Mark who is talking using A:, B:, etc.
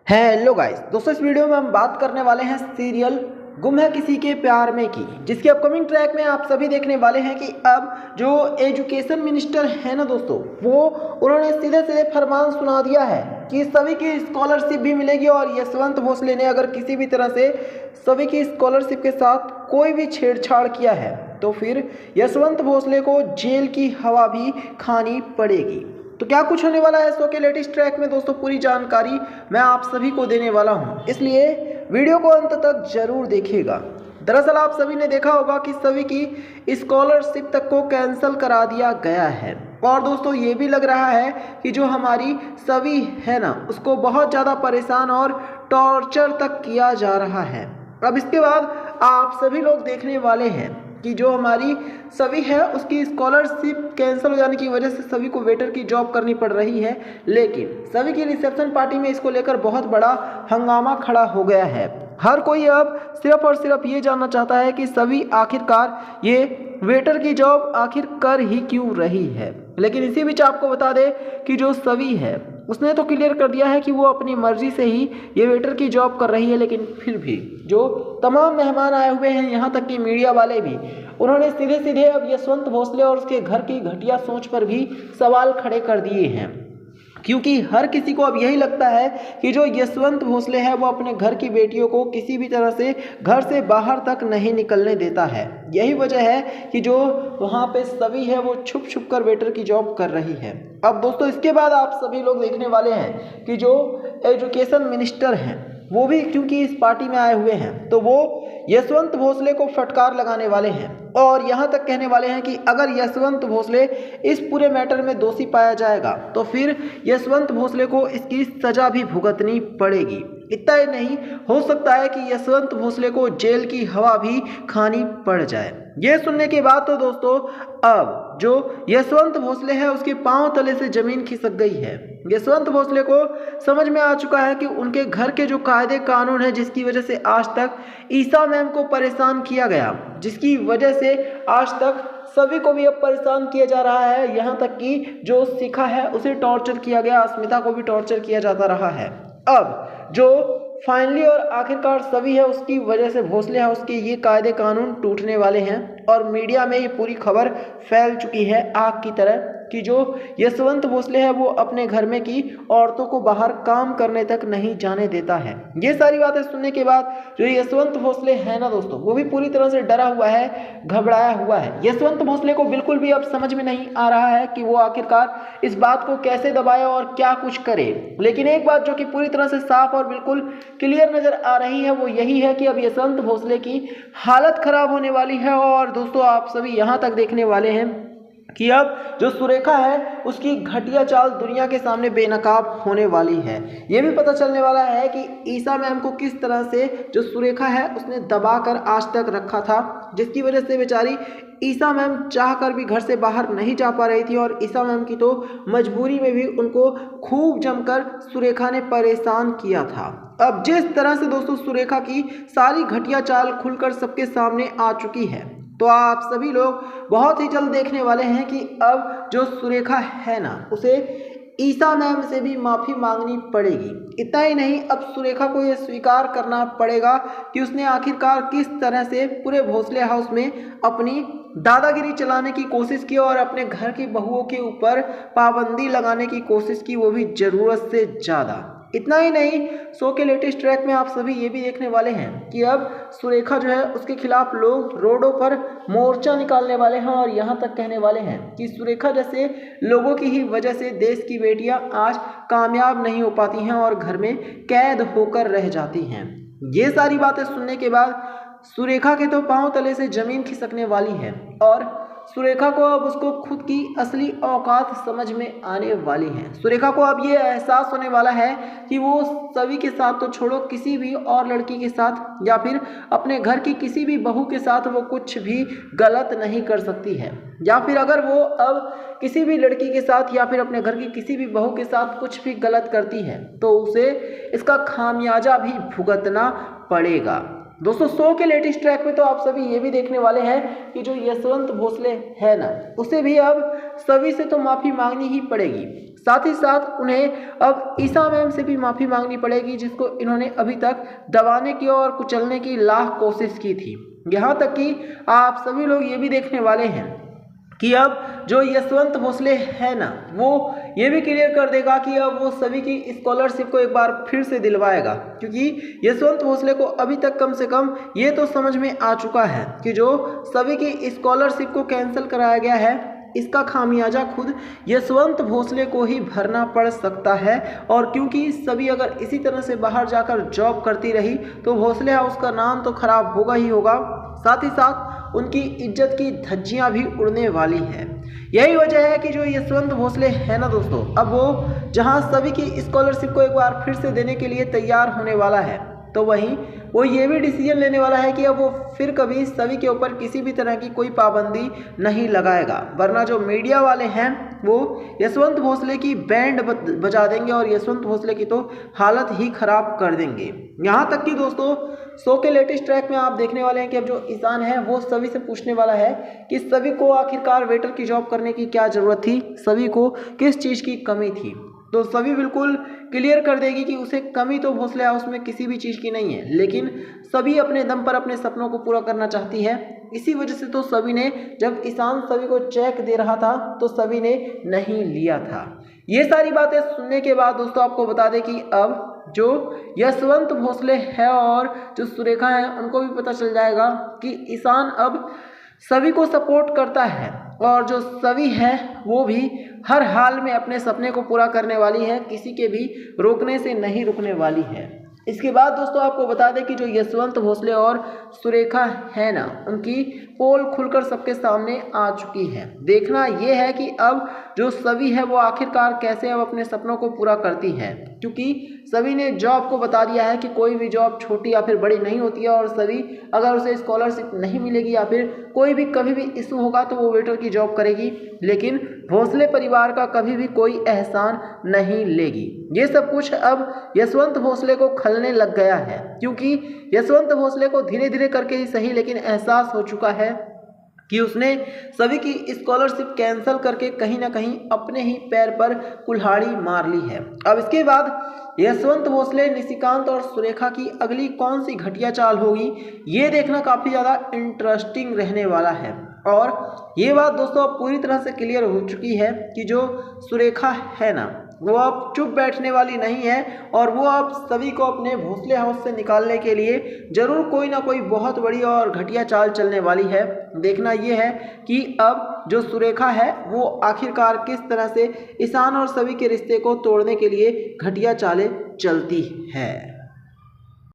A: Hello guys दोस्तों, इस video में हम बात करने वाले हैं सीरियल गुम है किसी के प्यार में की, जिसके अपकमिंग ट्रैक में आप सभी देखने वाले हैं कि अब जो एजुकेशन मिनिस्टर है ना दोस्तों, वो उन्होंने सीधे सीधे फरमान सुना दिया है कि सभी की स्कॉलरशिप भी मिलेगी। और यशवंत भोसले ने अगर किसी भी तरह से सभी की स्कॉलरशिप के साथ कोई भी छेड़छाड़ किया है तो फिर यशवंत भोसले को जेल की हवा भी खानी पड़ेगी। तो क्या कुछ होने वाला है शो के लेटेस्ट ट्रैक में दोस्तों, पूरी जानकारी मैं आप सभी को देने वाला हूं, इसलिए वीडियो को अंत तक जरूर देखिएगा। दरअसल आप सभी ने देखा होगा कि सभी की स्कॉलरशिप तक को कैंसिल करा दिया गया है। और दोस्तों ये भी लग रहा है कि जो हमारी सभी है ना, उसको बहुत ज़्यादा परेशान और टॉर्चर तक किया जा रहा है। अब इसके बाद आप सभी लोग देखने वाले हैं कि जो हमारी सभी है उसकी स्कॉलरशिप कैंसिल हो जाने की वजह से सभी को वेटर की जॉब करनी पड़ रही है। लेकिन सभी की रिसेप्शन पार्टी में इसको लेकर बहुत बड़ा हंगामा खड़ा हो गया है। हर कोई अब सिर्फ और सिर्फ ये जानना चाहता है कि सभी आखिरकार ये वेटर की जॉब आखिर कर ही क्यों रही है। लेकिन इसी बीच आपको बता दें कि जो सभी है उसने तो क्लियर कर दिया है कि वो अपनी मर्जी से ही ये वेटर की जॉब कर रही है। लेकिन फिर भी जो तमाम मेहमान आए हुए हैं, यहाँ तक कि मीडिया वाले भी, उन्होंने सीधे सीधे अब यशवंत भोसले और उसके घर की घटिया सोच पर भी सवाल खड़े कर दिए हैं। क्योंकि हर किसी को अब यही लगता है कि जो यशवंत भोसले है वो अपने घर की बेटियों को किसी भी तरह से घर से बाहर तक नहीं निकलने देता है। यही वजह है कि जो वहाँ पे सभी है वो छुप छुप कर वेटर की जॉब कर रही है। अब दोस्तों इसके बाद आप सभी लोग देखने वाले हैं कि जो एजुकेशन मिनिस्टर हैं वो भी क्योंकि इस पार्टी में आए हुए हैं तो वो यशवंत भोसले को फटकार लगाने वाले हैं। और यहाँ तक कहने वाले हैं कि अगर यशवंत भोसले इस पूरे मैटर में दोषी पाया जाएगा तो फिर यशवंत भोसले को इसकी सजा भी भुगतनी पड़ेगी। इतना ही नहीं, हो सकता है कि यशवंत भोसले को जेल की हवा भी खानी पड़ जाए। ये सुनने के बाद तो दोस्तों अब जो यशवंत भोसले है उसके पांव तले से जमीन खिसक गई है। यशवंत भोसले को समझ में आ चुका है कि उनके घर के जो कायदे कानून है, जिसकी वजह से आज तक ईसा मैम को परेशान किया गया, जिसकी वजह से आज तक सभी को भी अब परेशान किया जा रहा है, यहाँ तक कि जो शिखा है उसे टॉर्चर किया गया, अस्मिता को भी टॉर्चर किया जाता रहा है। अब जो फाइनली और आखिरकार सभी है उसकी वजह से भोसले है उसके ये कायदे कानून टूटने वाले हैं। और मीडिया में ये पूरी खबर फैल चुकी है आग की तरह कि जो यशवंत भोसले है वो अपने घर में की औरतों को बाहर काम करने तक नहीं जाने देता है। ये सारी बातें सुनने के बाद जो यशवंत भोसले है ना दोस्तों, वो भी पूरी तरह से डरा हुआ है, घबराया हुआ है। यशवंत भोसले को बिल्कुल भी अब समझ में नहीं आ रहा है कि वो आखिरकार इस बात को कैसे दबाए और क्या कुछ करे। लेकिन एक बात जो कि पूरी तरह से साफ और बिल्कुल क्लियर नजर आ रही है वो यही है कि अब यशवंत भोसले की हालत खराब होने वाली है। और दोस्तों आप सभी यहाँ तक देखने वाले हैं कि अब जो सुरेखा है उसकी घटिया चाल दुनिया के सामने बेनकाब होने वाली है। ये भी पता चलने वाला है कि ईसा मैम को किस तरह से जो सुरेखा है उसने दबा कर आज तक रखा था, जिसकी वजह से बेचारी ईसा मैम चाहकर भी घर से बाहर नहीं जा पा रही थी। और ईसा मैम की तो मजबूरी में भी उनको खूब जमकर सुरेखा ने परेशान किया था। अब जिस तरह से दोस्तों सुरेखा की सारी घटिया चाल खुलकर सबके सामने आ चुकी है, तो आप सभी लोग बहुत ही जल्द देखने वाले हैं कि अब जो सुरेखा है ना, उसे ईसा मैम से भी माफ़ी मांगनी पड़ेगी। इतना ही नहीं, अब सुरेखा को यह स्वीकार करना पड़ेगा कि उसने आखिरकार किस तरह से पूरे भोसले हाउस में अपनी दादागिरी चलाने की कोशिश की और अपने घर की बहुओं के ऊपर पाबंदी लगाने की कोशिश की, वो भी ज़रूरत से ज़्यादा। इतना ही नहीं, शो के लेटेस्ट ट्रैक में आप सभी ये भी देखने वाले हैं कि अब सुरेखा जो है उसके खिलाफ लोग रोडों पर मोर्चा निकालने वाले हैं। और यहाँ तक कहने वाले हैं कि सुरेखा जैसे लोगों की ही वजह से देश की बेटियां आज कामयाब नहीं हो पाती हैं और घर में कैद होकर रह जाती हैं। ये सारी बातें सुनने के बाद सुरेखा के तो पांव तले से जमीन खिसकने वाली है और सुरेखा को अब उसको खुद की असली औकात समझ में आने वाली है। सुरेखा को अब ये एहसास होने वाला है कि वो सभी के साथ तो छोड़ो, किसी भी और लड़की के साथ या फिर अपने घर की किसी भी बहू के साथ वो कुछ भी गलत नहीं कर सकती है। या फिर अगर वो अब किसी भी लड़की के साथ या फिर अपने घर की किसी भी बहू के साथ कुछ भी गलत करती है तो उसे इसका खामियाजा भी भुगतना पड़ेगा। दोस्तों शो के लेटेस्ट ट्रैक में तो आप सभी ये भी देखने वाले हैं कि जो यशवंत भोसले है ना, उसे भी अब सभी से तो माफ़ी मांगनी ही पड़ेगी। साथ ही साथ उन्हें अब ईसा मैम से भी माफ़ी मांगनी पड़ेगी, जिसको इन्होंने अभी तक दबाने की और कुचलने की लाख कोशिश की थी। यहाँ तक कि आप सभी लोग ये भी देखने वाले हैं कि अब जो यशवंत भोसले है ना, वो ये भी क्लियर कर देगा कि अब वो सभी की स्कॉलरशिप को एक बार फिर से दिलवाएगा, क्योंकि यशवंत भोसले को अभी तक कम से कम ये तो समझ में आ चुका है कि जो सभी की स्कॉलरशिप को कैंसिल कराया गया है, इसका खामियाजा खुद यशवंत भोसले को ही भरना पड़ सकता है। और क्योंकि सभी अगर इसी तरह से बाहर जाकर जॉब करती रही तो भोसले हाउस का नाम तो खराब होगा ही होगा, साथ ही साथ उनकी इज्जत की धज्जियां भी उड़ने वाली है। यही वजह है कि जो यशवंत भोसले है ना दोस्तों, अब वो जहां सभी की स्कॉलरशिप को एक बार फिर से देने के लिए तैयार होने वाला है, तो वहीं वो ये भी डिसीजन लेने वाला है कि अब वो फिर कभी सभी के ऊपर किसी भी तरह की कोई पाबंदी नहीं लगाएगा, वरना जो मीडिया वाले हैं वो यशवंत भोसले की बैंड बजा देंगे और यशवंत भोसले की तो हालत ही खराब कर देंगे। यहाँ तक कि दोस्तों शो के लेटेस्ट ट्रैक में आप देखने वाले हैं कि अब जो ईशान है वो सभी से पूछने वाला है कि सभी को आखिरकार वेटर की जॉब करने की क्या ज़रूरत थी, सभी को किस चीज़ की कमी थी। तो सभी बिल्कुल क्लियर कर देगी कि उसे कमी तो भोसले हाउस में किसी भी चीज़ की नहीं है, लेकिन सभी अपने दम पर अपने सपनों को पूरा करना चाहती है। इसी वजह से तो सभी ने, जब ईशान सभी को चेक दे रहा था तो सभी ने नहीं लिया था। ये सारी बातें सुनने के बाद दोस्तों आपको बता दें कि अब जो यशवंत भोसले है और जो सुरेखा है उनको भी पता चल जाएगा कि ईशान अब सभी को सपोर्ट करता है और जो सभी है वो भी हर हाल में अपने सपने को पूरा करने वाली है, किसी के भी रोकने से नहीं रुकने वाली है। इसके बाद दोस्तों आपको बता दें कि जो यशवंत भोसले और सुरेखा है ना, उनकी पोल खुलकर सबके सामने आ चुकी है। देखना यह है कि अब जो सभी है वो आखिरकार कैसे अब अपने सपनों को पूरा करती है, क्योंकि सभी ने जॉब को बता दिया है कि कोई भी जॉब छोटी या फिर बड़ी नहीं होती है और सभी अगर उसे स्कॉलरशिप नहीं मिलेगी या फिर कोई भी कभी भी इशू होगा तो वो वेटर की जॉब करेगी, लेकिन भोसले परिवार का कभी भी कोई एहसान नहीं लेगी। ये सब कुछ अब यशवंत भोसले को खलने लग गया है, क्योंकि यशवंत भोसले को धीरे धीरे करके ही सही लेकिन एहसास हो चुका है कि उसने सभी की स्कॉलरशिप कैंसिल करके कहीं ना कहीं अपने ही पैर पर कुल्हाड़ी मार ली है। अब इसके बाद यशवंत भोसले, निशिकांत और सुरेखा की अगली कौन सी घटिया चाल होगी, ये देखना काफ़ी ज़्यादा इंटरेस्टिंग रहने वाला है। और ये बात दोस्तों अब पूरी तरह से क्लियर हो चुकी है कि जो सुरेखा है ना, वो अब चुप बैठने वाली नहीं है और वो अब सभी को अपने भोसले हाउस से निकालने के लिए जरूर कोई ना कोई बहुत बड़ी और घटिया चाल चलने वाली है। देखना ये है कि अब जो सुरेखा है वो आखिरकार किस तरह से ईशान और सभी के रिश्ते को तोड़ने के लिए घटिया चालें चलती है।